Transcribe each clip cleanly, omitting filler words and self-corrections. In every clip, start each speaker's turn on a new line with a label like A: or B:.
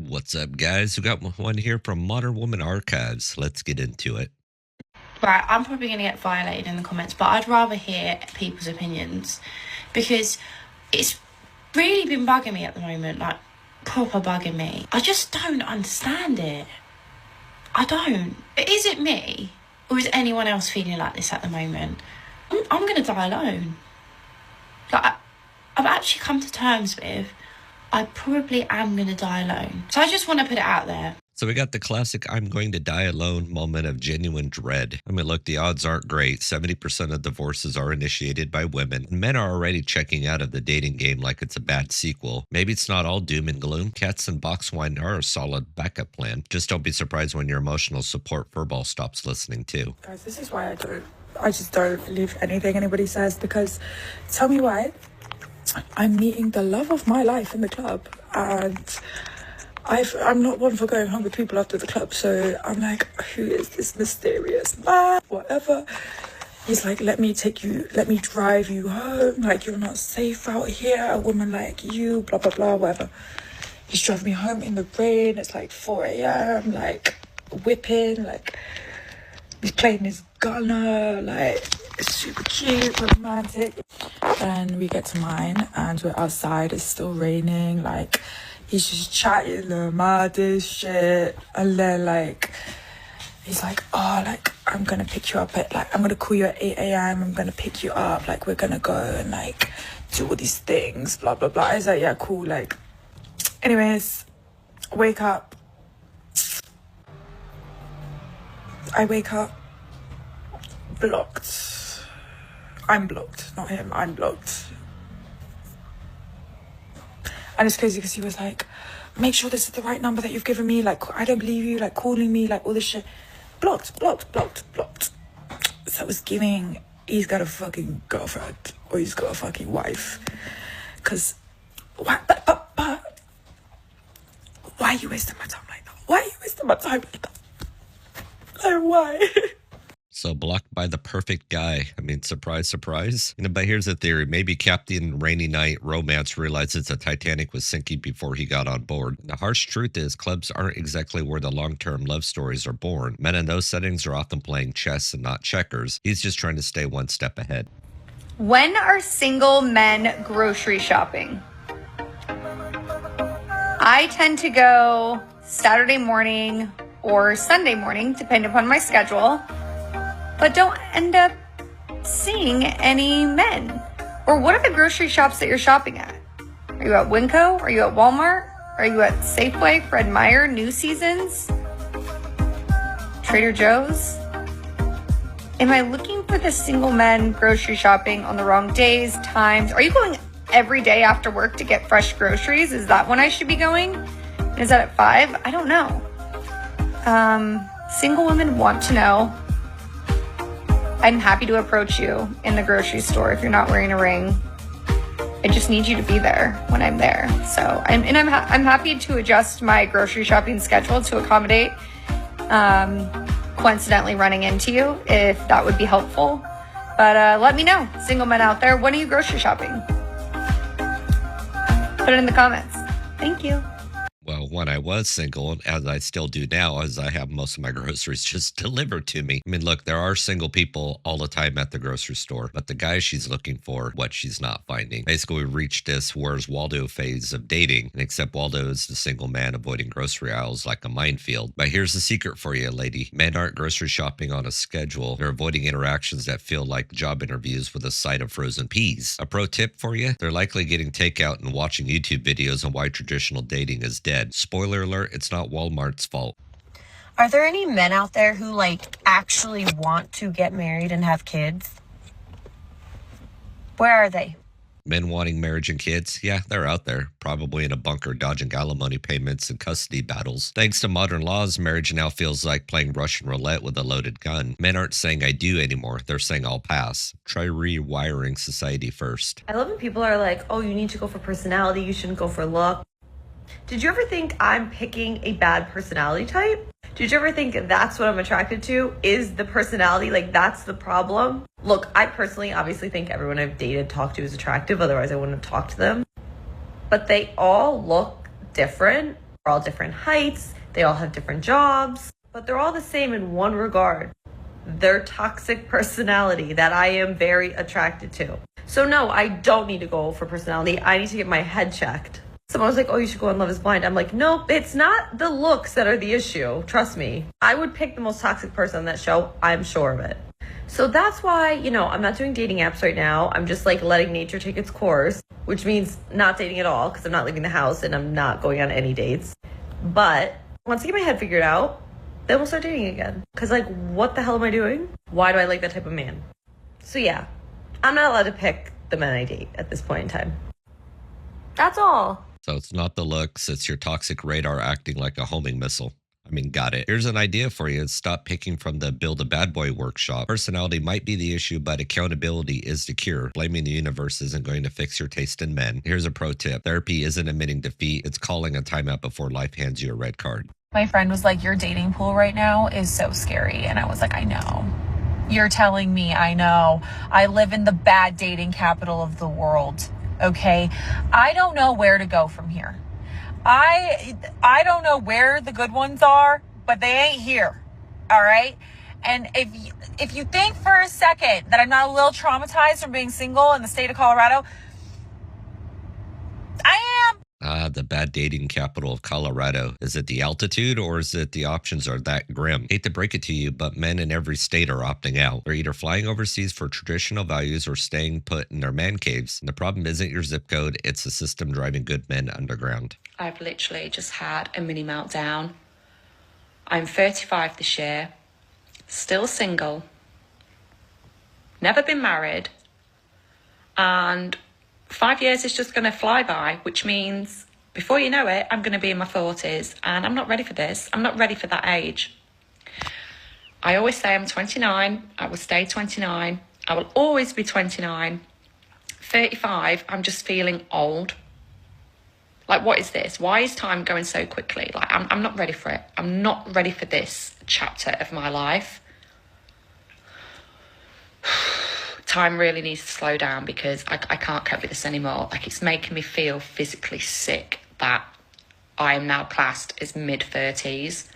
A: What's up, guys? We got one here from Modern Woman Archives. Let's get into it.
B: Right, I'm probably going to get violated in the comments, but I'd rather hear people's opinions because it's really been bugging me at the moment, like proper bugging me. I just don't understand it. I don't. Is it me or is anyone else feeling like this at the moment? I'm going to die alone. Like, I've actually come to terms with I probably am going to die alone. So I just want to put it out there.
A: So we got the classic I'm going to die alone moment of genuine dread. I mean, look, the odds aren't great. 70% of divorces are initiated by women. Men are already checking out of the dating game like it's a bad sequel. Maybe it's not all doom and gloom. Cats and box wine are a solid backup plan. Just don't be surprised when your emotional support furball stops listening too.
C: Guys, this is why I just don't believe anything anybody says, because tell me why. I'm meeting the love of my life in the club, and I'm not one for going home with people after the club, so I'm like, who is this mysterious man? Whatever. He's like, let me drive you home, like you're not safe out here, a woman like you, blah blah blah, whatever. He's driving me home in the rain, it's like 4 a.m, like whipping, like he's playing his gunner, like it's super cute, romantic. And we get to mine and we're outside, it's still raining, like he's just chatting the maddest shit. And then like he's like, oh, like I'm gonna pick you up at, like, I'm gonna call you at 8 a.m, I'm gonna pick you up, like we're gonna go and like do all these things, blah blah blah. I was like, yeah, cool. Like anyways, I wake up, blocked. I'm blocked, not him, I'm blocked. And it's crazy because he was like, make sure this is the right number that you've given me, like I don't believe you, like calling me, like all this shit. Blocked. So I was giving, he's got a fucking girlfriend or he's got a fucking wife. Because but why are you wasting my time like that? Why are you wasting my time like that? Like why?
A: So blocked by the perfect guy. I mean, surprise, surprise. But here's the theory. Maybe Captain Rainy Night Romance realizes the Titanic was sinking before he got on board. The harsh truth is clubs aren't exactly where the long-term love stories are born. Men in those settings are often playing chess and not checkers. He's just trying to stay one step ahead.
D: When are single men grocery shopping? I tend to go Saturday morning or Sunday morning, depending upon my schedule, but don't end up seeing any men. Or what are the grocery shops that you're shopping at? Are you at Winco? Are you at Walmart? Are you at Safeway, Fred Meyer, New Seasons, Trader Joe's? Am I looking for the single men grocery shopping on the wrong days, times? Are you going every day after work to get fresh groceries? Is that when I should be going? Is that at 5? I don't know. Single women want to know. I'm happy to approach you in the grocery store if you're not wearing a ring. I just need you to be there when I'm there. So I'm happy to adjust my grocery shopping schedule to accommodate coincidentally running into you if that would be helpful. But let me know, single men out there, when are you grocery shopping? Put it in the comments. Thank you.
A: Well, when I was single, as I still do now, as I have most of my groceries just delivered to me. I mean, look, there are single people all the time at the grocery store, but the guy she's looking for, what she's not finding. Basically, we reached this Where's Waldo phase of dating, and except Waldo is the single man avoiding grocery aisles like a minefield. But here's the secret for you, lady. Men aren't grocery shopping on a schedule. They're avoiding interactions that feel like job interviews with a side of frozen peas. A pro tip for you, they're likely getting takeout and watching YouTube videos on why traditional dating is dead. Spoiler alert, it's not Walmart's fault.
E: Are there any men out there who like actually want to get married and have kids? Where are they?
A: Men wanting marriage and kids? Yeah, they're out there, probably in a bunker dodging alimony payments and custody battles. Thanks to modern laws, marriage now feels like playing Russian roulette with a loaded gun. Men aren't saying I do anymore, they're saying I'll pass. Try rewiring society first.
F: I love when people are like, oh, you need to go for personality, you shouldn't go for look. Did you ever think I'm picking a bad personality type? Did you ever think that's what I'm attracted to? Is the personality, like that's the problem? Look, I personally obviously think everyone I've dated, talked to is attractive, otherwise I wouldn't have talked to them. But they all look different They're all different heights, they all have different jobs, but they're all the same in one regard: their toxic personality that I am very attracted to. So no, I don't need to go for personality. I need to get my head checked. Someone was like, oh, you should go on Love is Blind. I'm like, nope, it's not the looks that are the issue. Trust me. I would pick the most toxic person on that show. I'm sure of it. So that's why, I'm not doing dating apps right now. I'm just like letting nature take its course, which means not dating at all because I'm not leaving the house and I'm not going on any dates. But once I get my head figured out, then we'll start dating again. Because like, what the hell am I doing? Why do I like that type of man? So yeah, I'm not allowed to pick the men I date at this point in time. That's all.
A: So it's not the looks, it's your toxic radar acting like a homing missile. I mean, got it. Here's an idea for you. Stop picking from the Build a Bad Boy workshop. Personality might be the issue, but accountability is the cure. Blaming the universe isn't going to fix your taste in men. Here's a pro tip. Therapy isn't admitting defeat. It's calling a timeout before life hands you a red card.
G: My friend was like, your dating pool right now is so scary. And I was like, I know. You're telling me I know. I live in the bad dating capital of the world. Okay. I don't know where to go from here. I don't know where the good ones are, but they ain't here. All right. And if you think for a second that I'm not a little traumatized from being single in the state of Colorado, I am.
A: The bad dating capital of Colorado. Is it the altitude or is it the options are that grim? Hate to break it to you, but men in every state are opting out. They're either flying overseas for traditional values or staying put in their man caves. And the problem isn't your zip code, it's the system driving good men underground.
H: I've literally just had a mini meltdown. I'm 35 this year, still single, never been married, and 5 years is just going to fly by, which means before you know it, I'm going to be in my 40s, and I'm not ready for this. I'm not ready for that age. I always say I'm 29. I will stay 29. I will always be 29. 35, I'm just feeling old. Like, what is this? Why is time going so quickly? Like, I'm not ready for it. I'm not ready for this chapter of my life. Time really needs to slow down because I can't cope with this anymore. Like, it's making me feel physically sick that I am now classed as mid-30s.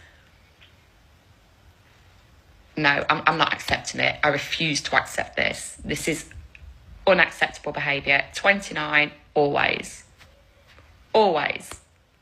H: No, I'm not accepting it. I refuse to accept this. This is unacceptable behaviour. 29, always. Always.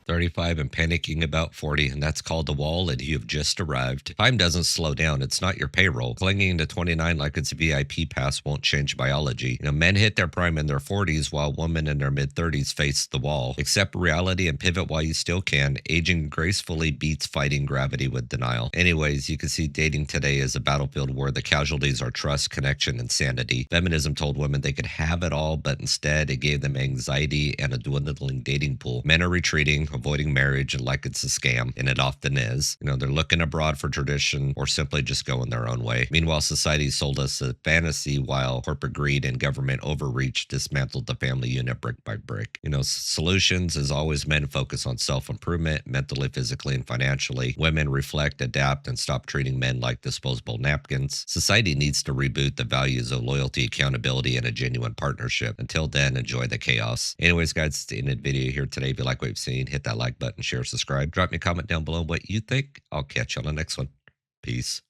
A: 35 and panicking about 40, and that's called the wall, and you've just arrived. Time doesn't slow down. It's not your payroll. Clinging to 29 like it's a VIP pass won't change biology. Men hit their prime in their 40s while women in their mid-30s face the wall. Accept reality and pivot while you still can. Aging gracefully beats fighting gravity with denial. Anyways, you can see dating today is a battlefield where the casualties are trust, connection, and sanity. Feminism told women they could have it all, but instead it gave them anxiety and a dwindling dating pool. Men are retreating, avoiding marriage like it's a scam, and it often is. They're looking abroad for tradition or simply just going their own way. Meanwhile, society sold us a fantasy while corporate greed and government overreach dismantled the family unit brick by brick. Solutions is always men focus on self-improvement, mentally, physically, and financially. Women reflect, adapt, and stop treating men like disposable napkins. Society needs to reboot the values of loyalty, accountability, and a genuine partnership. Until then, enjoy the chaos. Anyways, guys, it's the end of the video here today. If you like what you've seen, hit that like button, share, subscribe. Drop me a comment down below what you think. I'll catch you on the next one. Peace.